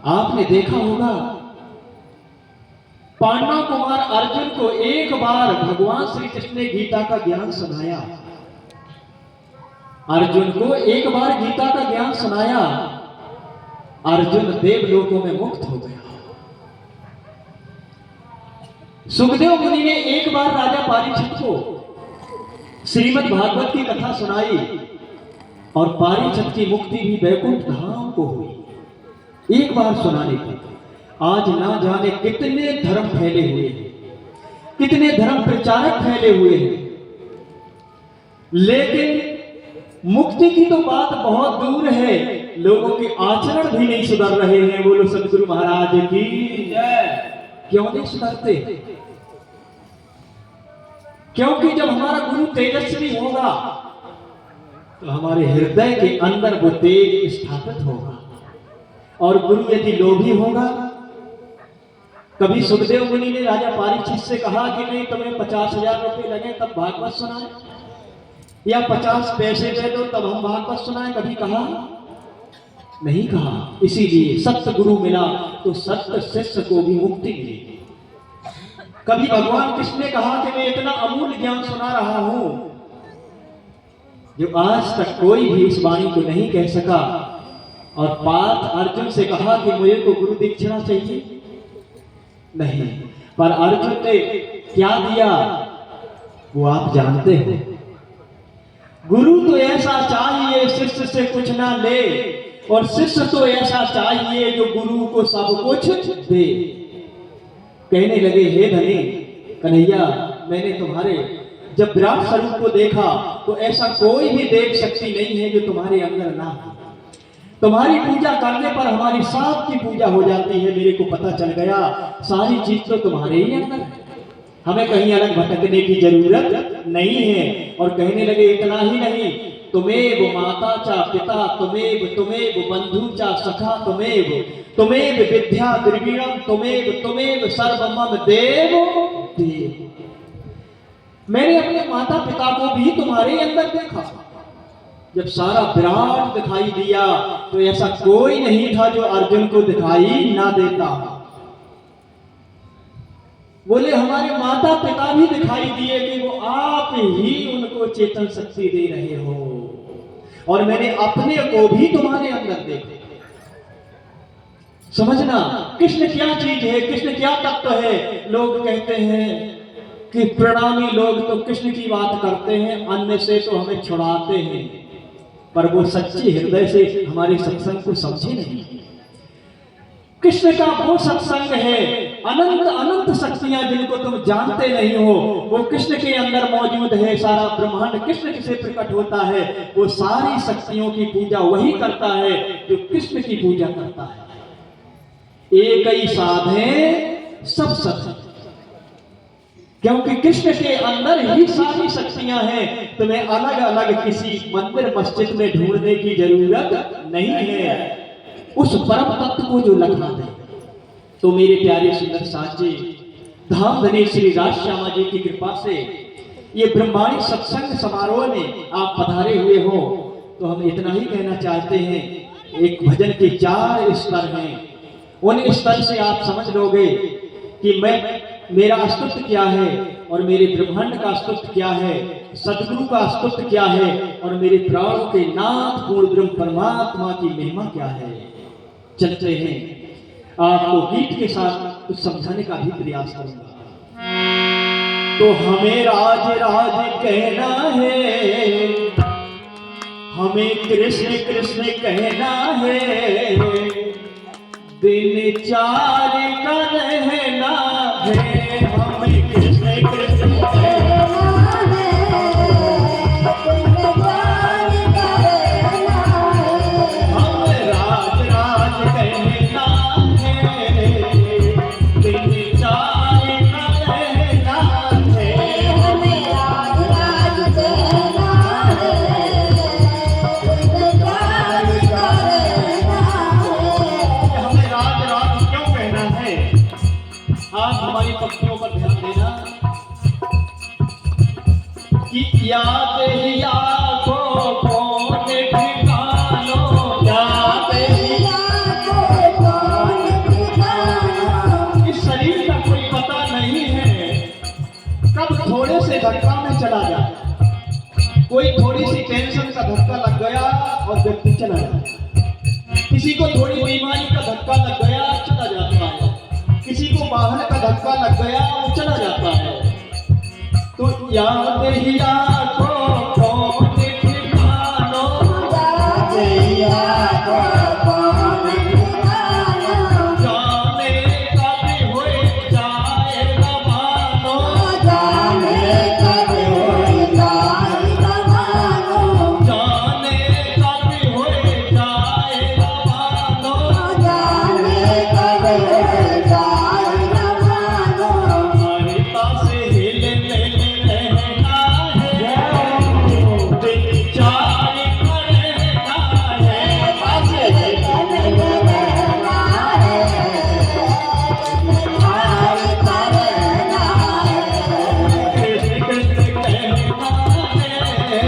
आपने देखा होगा पांडव कुमार अर्जुन को एक बार भगवान श्री कृष्ण ने गीता का ज्ञान सुनाया। अर्जुन को एक बार गीता का ज्ञान सुनाया, अर्जुन देवलोकों में मुक्त हो गया। सुखदेव मुनि ने एक बार राजा परीक्षित को श्रीमद् भागवत की कथा सुनाई और परीक्षित की मुक्ति भी वैकुंठ धाम को हुई एक बार सुनाने की। आज ना जाने कितने धर्म फैले हुए हैं, कितने धर्म प्रचारक फैले हुए हैं, लेकिन मुक्ति की तो बात बहुत दूर है, लोगों के आचरण भी नहीं सुधर रहे हैं। बोलो सदगुरु महाराज की जय। क्यों नहीं सुधरते? क्योंकि जब हमारा गुरु तेजस्वी होगा तो हमारे हृदय के अंदर वो तेज स्थापित होगा, और गुरु यदि लोभी होगा। कभी सुखदेव मुनि ने राजा परीक्षित से कहा कि नहीं तुम्हें 50,000 रुपए लगे तब भागवत सुनाए, या 50 पैसे दे दो तब हम भागवत सुनाए? कभी कहा? नहीं कहा। इसीलिए सत्य गुरु मिला तो सत्य शिष्य को भी मुक्ति मिली। कभी भगवान कृष्ण ने कहा कि मैं इतना अमूल्य ज्ञान सुना रहा हूं जो आज तक कोई भी इस वाणी को नहीं कह सका, और पार्थ अर्जुन से कहा कि मुझे तो गुरु दीक्षिणा चाहिए। नहीं, पर अर्जुन ने क्या दिया वो आप जानते हो। गुरु तो ऐसा चाहिए शिष्य से कुछ ना ले, और शिष्य तो ऐसा चाहिए जो गुरु को सब कुछ दे। कहने लगे हे धनी कन्हैया, मैंने तुम्हारे जब विराट स्वरूप को देखा तो ऐसा कोई भी देव शक्ति नहीं है जो तुम्हारे अंदर ना हो। तुम्हारी पूजा करने पर हमारी सबकी पूजा हो जाती है। मेरे को पता चल गया सारी चीज तो तुम्हारे ही अंदर है, हमें कहीं अलग भटकने की जरूरत नहीं है। और कहने लगे इतना ही नहीं, तुमेव माता चा पिता, तुमेव बंधु चा सखा, तुमेव विद्या द्रविणम, तुमेव सर्वमम देव देव। मैंने अपने माता पिता को भी तुम्हारे अंदर देखा। जब सारा विराट दिखाई दिया तो ऐसा कोई नहीं था जो अर्जुन को दिखाई ना देता। बोले हमारे माता पिता भी दिखाई दिए कि वो आप ही उनको चेतन शक्ति दे रहे हो, और मैंने अपने को भी तुम्हारे अंदर देखा। समझना कृष्ण क्या चीज है, कृष्ण क्या तत्व है। लोग कहते हैं कि प्रणामी लोग तो कृष्ण की बात करते हैं, अन्य से तो हमें छुड़ाते हैं, पर वो सच्ची हृदय से हमारे सत्संग को समझे नहीं। कृष्ण का वो सत्संग है, अनंत अनंत शक्तियां जिनको तुम जानते नहीं हो वो कृष्ण के अंदर मौजूद है। सारा ब्रह्मांड कृष्ण से प्रकट होता है। वो सारी शक्तियों की पूजा वही करता है जो कृष्ण की पूजा करता है। एक ही साधे सब सत, क्योंकि कृष्ण के अंदर ही सारी शक्तियां हैं। तुम्हें अलग अलग किसी मंदिर मस्जिद में ढूंढने की जरूरत नहीं है। उस परम तत्व को जो लखा दे। तो मेरे प्यारे सुंदर साथ जी, धाम धनी श्री राज श्यामा जी की कृपा से ये ब्रह्मांडी सत्संग समारोह में आप पधारे हुए हो, तो हम इतना ही कहना चाहते हैं। एक भजन के 4 स्तर हैं, उन स्तर से आप समझ लोगे कि मेरा अस्तित्व क्या है, और मेरे ब्रह्मांड का अस्तित्व क्या है, सदगुरु का अस्तित्व क्या है, और मेरे प्राणों के नाथ पूर्ण ब्रह्म परमात्मा की महिमा क्या है। चलते हैं, आपको गीत के साथ कुछ समझाने का भी प्रयास करूंगा। तो हमें राज राज कहना है, हमें कृष्ण कृष्ण कहना है, दिन 4 का रहना है। हमें कृष्ण कृष्ण कहना है, हम राज राज कहना है, दिन 4 का रहना है। हमें राज राज कहना है, दिन 4 का रहना है। हमें राज राज क्यों कहना है? आप हमारी पंक्तियों पर ध्यान देना कि याद ही आंखों को ठिकानो, याद ही आंखों को धक्का में चला जाए। कोई थोड़ी सी टेंशन का धक्का लग गया और व्यक्ति चला जाता। किसी को थोड़ी बीमारी का धक्का लग गया, चला जाता है। किसी को बाहर का धक्का लग गया, वो चला जाता है। तो याद ही को कौन ठिकानो, जाने कब होए जाए रवानो, जाने कब होए जाए रवानो, हरिता से हिलने रहना है, विचार करना है। कृष्ण कृष्ण कहना है,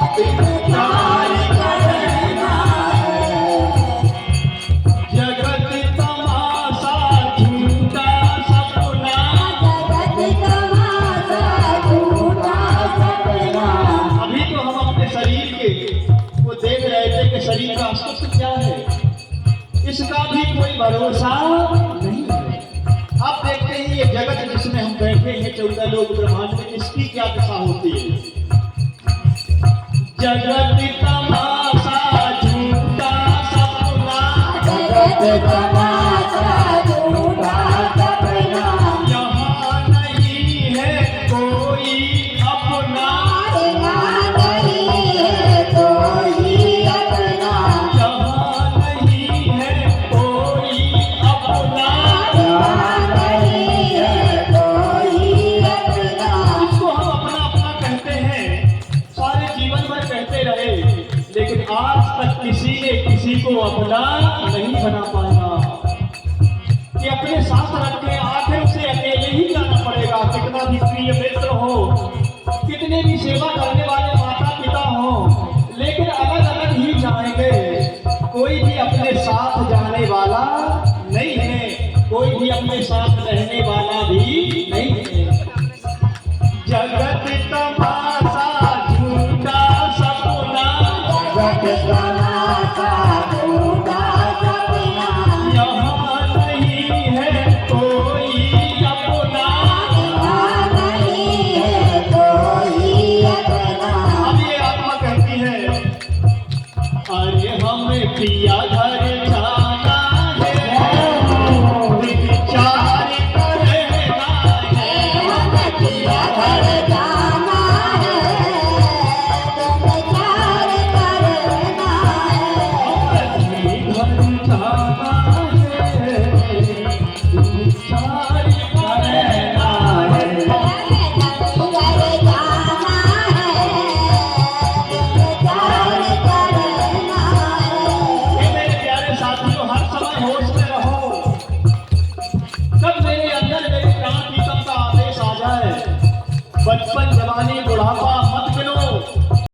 विचार करना जगत तमाशा झूठा सपना। अभी तो हम अपने शरीर को देख रहे थे कि शरीर का अस्तित्व क्या है, इसका भी कोई भरोसा नहीं है। अब देखते हैं ये जगत जिसमें हम बैठे हैं, 14 लोग ब्रह्मांड में, इसकी क्या दशा होती है। जगत तमाशा झूठा सपना, यहाँ नहीं है कोई अपना, यहाँ नहीं है कोई अपना। इसको हम अपना अपना कहते हैं, सारे जीवन भर कहते रहे, लेकिन आज तक किसी ने किसी को अपना नहीं बना पाया। कि अपने साथ रख के आखिर उसे अकेले ही जाना पड़ेगा। कितना भी प्रिय मित्र हो, कितने भी सेवा करने वाले माता पिता हो, लेकिन अलग अलग ही जाएंगे। कोई भी अपने साथ जाने वाला नहीं है, कोई भी अपने साथ रहने वाला भी नहीं है। जगत तमाशा